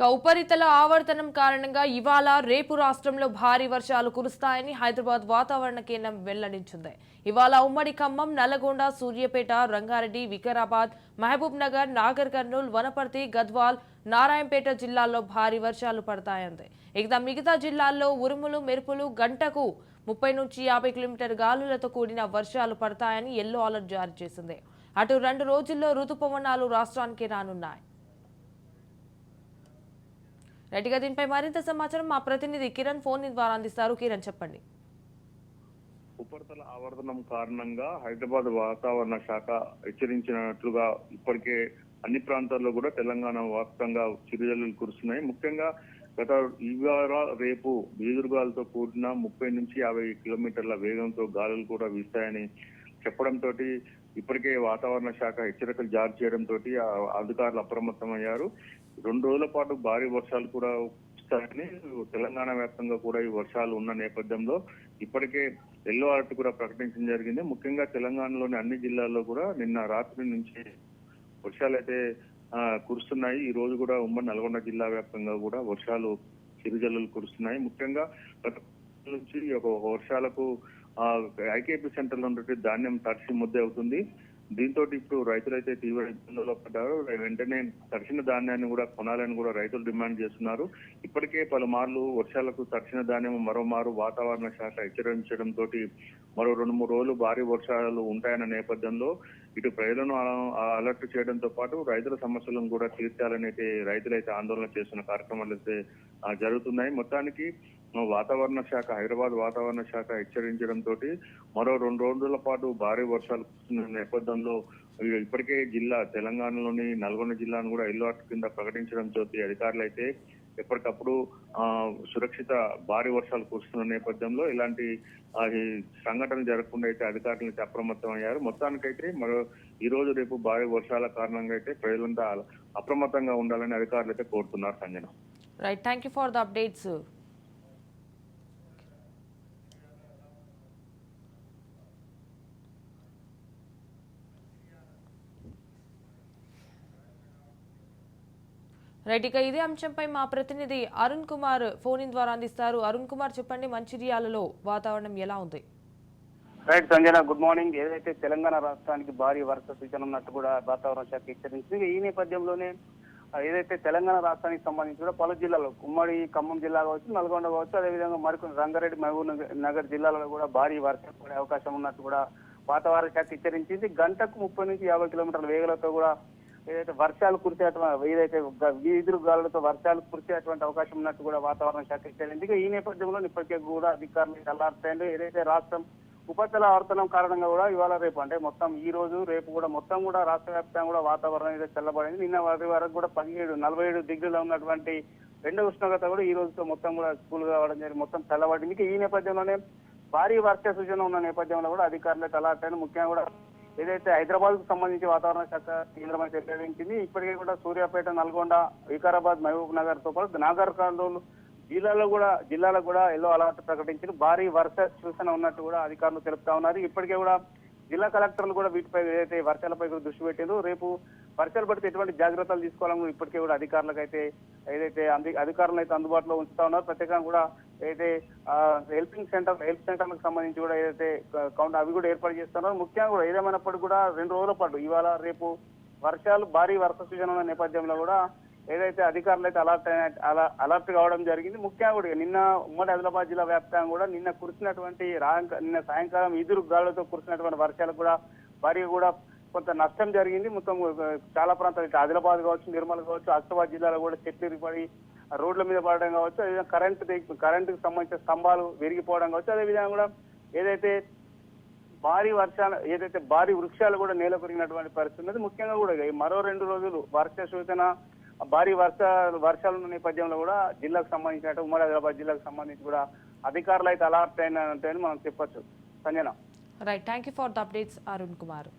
ఉపరితల ఆవర్తనం కారణంగా ఇవాళ రేపు రాష్ట్రంలో భారీ వర్షాలు కురుస్తాయని హైదరాబాద్ వాతావరణ కేంద్రం వెల్లడించింది. ఇవాళ ఉమ్మడి ఖమ్మం, నల్లగొండ, సూర్యాపేట, రంగారెడ్డి, వికారాబాద్, మహబూబ్ నగర్, నాగర్ కర్నూల్, వనపర్తి, గద్వాల్, నారాయణపేట జిల్లాల్లో భారీ వర్షాలు పడతాయంది. ఇక మిగతా జిల్లాల్లో ఉరుములు, మెరుపులు గంటకు 30 నుంచి 50 కిలోమీటర్ గాలులతో కూడిన వర్షాలు పడతాయని ఎల్లో అలర్ట్ జారీ చేసింది. అటు 2 రోజుల్లో రుతుపవనాలు రాష్ట్రానికి రానున్నాయి. రైట్గా దీనిపై మరింత సమాచారం మా ప్రతినిధి కిరణ్ ఫోన్ ద్వారా అందిస్తారు. కిరణ్, చెప్పండి. ఉపరితల ఆవర్తనం కారణంగా హైదరాబాద్ వాతావరణ శాఖ హెచ్చరించినట్లుగా ఇప్పటికే అన్ని ప్రాంతాల్లో కూడా తెలంగాణ వ్యాప్తంగా చిరుజల్లులు కురుస్తున్నాయి. ముఖ్యంగా గత ఇవాళ రేపు ఈదురుగాలతో కూడిన 30 నుంచి 50 కిలోమీటర్ల వేగంతో గాలులు కూడా వీస్తాయని చెప్పడంతో ఇప్పటికే వాతావరణ శాఖ హెచ్చరికలు జారీ చేయడంతో అధికారులు అప్రమత్తమయ్యారు. 2 రోజుల పాటు భారీ వర్షాలు కూడా వస్తాయని తెలంగాణ వ్యాప్తంగా కూడా ఈ వర్షాలు ఉన్న నేపథ్యంలో ఇప్పటికే ఎల్లో అలర్ట్ కూడా ప్రకటించడం జరిగింది. ముఖ్యంగా తెలంగాణలోని అన్ని జిల్లాల్లో కూడా నిన్న రాత్రి నుంచి వర్షాలు అయితే కురుస్తున్నాయి. ఈ రోజు కూడా ఉమ్మడి నల్గొండ జిల్లా వ్యాప్తంగా కూడా వర్షాలు చిరుజల్లులు కురుస్తున్నాయి. ముఖ్యంగా గత నుంచి ఒక వర్షాలకు ఐకేపీ సెంటర్ లో ఉన్నటువంటి ధాన్యం తడిసి ముద్ద అవుతుంది. దీంతో ఇప్పుడు రైతులైతే తీవ్ర ఇబ్బందుల్లో పడ్డారు. వెంటనే తడిసిన ధాన్యాన్ని కూడా కొనాలని కూడా రైతులు డిమాండ్ చేస్తున్నారు. ఇప్పటికే పలుమార్లు వర్షాలకు తడిసిన ధాన్యం మరోమారు వాతావరణ శాఖ హెచ్చరించడంతో మరో 2-3 రోజులు భారీ వర్షాలు ఉంటాయన్న నేపథ్యంలో ఇటు ప్రజలను అలర్ట్ చేయడంతో పాటు రైతుల సమస్యలను కూడా తీర్చాలని అయితే రైతులైతే ఆందోళన చేస్తున్న కార్యక్రమాలు అయితే జరుగుతున్నాయి. మొత్తానికి వాతావరణ శాఖ హైదరాబాద్ వాతావరణ శాఖ హెచ్చరించడంతో మరో 2 రోజుల పాటు భారీ వర్షాలు కురుస్తున్న నేపథ్యంలో ఇప్పటికే తెలంగాణలోని నల్గొండ జిల్లాను కూడా ఎల్లో అలర్ట్ కింద ప్రకటించడంతో అధికారులు అయితే ఎప్పటికప్పుడు సురక్షిత భారీ వర్షాలు కురుస్తున్న నేపథ్యంలో ఇలాంటి సంఘటన జరగకుండా అయితే అధికారులు అయితే అప్రమత్తం అయ్యారు. మొత్తానికైతే ఈ రోజు రేపు భారీ వర్షాల కారణంగా అయితే ప్రజలంతా అప్రమత్తంగా ఉండాలని అధికారులు అయితే కోరుతున్నారు. Sanjana, right, thank you for the updates. Right, ఇక ఇదే అంశంపై మా ప్రతినిధి అరుణ్ కుమార్ ఫోన్ ఇన్ ద్వారా అందిస్తారు. అరుణ్ కుమార్, చెప్పండి, మంచిర్యాలలో వాతావరణం ఎలా ఉంది? Right Sanjana, good morning. ఏదైతే తెలంగాణ రాష్ట్రానికి భారీ వర్ష సూచన ఉన్నట్టు కూడా వాతావరణ శాఖ హెచ్చరించింది. ఈ నేపథ్యంలోనే ఏదైతే తెలంగాణ రాష్ట్రానికి సంబంధించి కూడా పలు జిల్లాలో ఉమ్మడి ఖమ్మం జిల్లా కావచ్చు, నల్గొండ కావచ్చు, అదేవిధంగా మరికొన్ని రంగారెడ్డి, మహబూబ్ నగర్ జిల్లాలలో కూడా భారీ వర్షం పడే అవకాశం ఉన్నట్టు కూడా వాతావరణ శాఖ హెచ్చరించింది. గంటకు 30 నుంచి 50 కిలోమీటర్ల వేగంతో కూడా ఏదైతే వర్షాలు కురిసేటువంటి ఈదురు గాలులతో వర్షాలు కురిసేటువంటి అవకాశం ఉన్నట్టు కూడా వాతావరణ శాఖ హెచ్చరించింది. ఈ నేపథ్యంలో ఇప్పటికే కూడా అధికారులు అలర్ట్ అయ్యారు. ఏదైతే రాష్ట్రం ఉపరితల ఆవర్తనం కారణంగా కూడా ఇవాళ రేపు అంటే మొత్తం ఈ రోజు రేపు కూడా మొత్తం కూడా రాష్ట్ర వ్యాప్తంగా కూడా వాతావరణం అయితే చల్లబడింది. నిన్న వరకు కూడా 47 డిగ్రీలో ఉన్నటువంటి రెండో ఉష్ణోగ్రత కూడా ఈ రోజుతో మొత్తం కూడా కూల్ కావడం జరిగింది, మొత్తం చల్లబడింది. ఈ నేపథ్యంలోనే భారీ వర్ష సూచన ఉన్న నేపథ్యంలో కూడా అధికారులు అయితే అలర్ట్ అయ్యారు. ముఖ్యంగా కూడా ఏదైతే హైదరాబాద్ కు సంబంధించి వాతావరణ శాఖ కేంద్రం అయితే ప్రకటించింది. ఇప్పటికే కూడా సూర్యాపేట, నల్గొండ, వికారాబాద్, మహబూబ్ నగర్ తో పాటు నాగర్ కర్నూల్ జిల్లాలకు కూడా ఎల్లో అలర్ట్ ప్రకటించారు. భారీ వర్ష సూచన ఉన్నట్టు కూడా అధికారులు తెలుపుతా ఉన్నారు. ఇప్పటికే కూడా జిల్లా కలెక్టర్లు కూడా వీటిపై ఏదైతే వర్షాలపై కూడా దృష్టి పెట్టారు. రేపు వర్షాలు పడితే ఎటువంటి జాగ్రత్తలు తీసుకోవాలని ఇప్పటికే కూడా అధికారులకు అయితే అధికారులు అయితే అందుబాటులో ఉంచుతా ఉన్నారు. ప్రత్యేకంగా కూడా ఏదైతే హెల్ప్ సెంటర్లకు సంబంధించి కూడా ఏదైతే అవి కూడా ఏర్పాటు చేస్తున్నారు. ముఖ్యంగా కూడా ఏదేమైనప్పటికీ కూడా 2 రోజుల పాటు ఇవాళ రేపు భారీ వర్ష సూచన ఉన్న నేపథ్యంలో కూడా ఏదైతే అధికారులు అయితే అలర్ట్ కావడం జరిగింది. ముఖ్యంగా కూడా నిన్న ఉమ్మడి ఆదిలాబాద్ జిల్లా వ్యాప్తంగా కూడా నిన్న సాయంకాలం ఈదురు గాలులతో కురిసినటువంటి వర్షాలు కూడా భారీగా కూడా కొంత నష్టం జరిగింది. మొత్తం చాలా ప్రాంతాలు ఇటు ఆదిలాబాద్ కావచ్చు, నిర్మల్ కావచ్చు, ఆసిఫాబాద్ జిల్లాలో కూడా చెట్లు పడి రోడ్ల మీద పడడం కావచ్చు, అదేవిధంగా కరెంటుకు సంబంధించిన స్తంభాలు విరిగిపోవడం కావచ్చు, అదేవిధంగా కూడా ఏదైతే భారీ వృక్షాలు కూడా నేల పెరిగినటువంటి పరిస్థితి ఉన్నది. ముఖ్యంగా కూడా మరో 2 రోజులు వర్ష సూచన భారీ వర్షాలున్న నేపథ్యంలో కూడా జిల్లాకు సంబంధించినట్టు ఉమ్మడి ఆదిలాబాద్ జిల్లాకు సంబంధించి కూడా అధికారులు అయితే అలర్ట్ అయినట్టు మనం చెప్పొచ్చు. Sanjana, right, thank you for the updates Arun Kumar.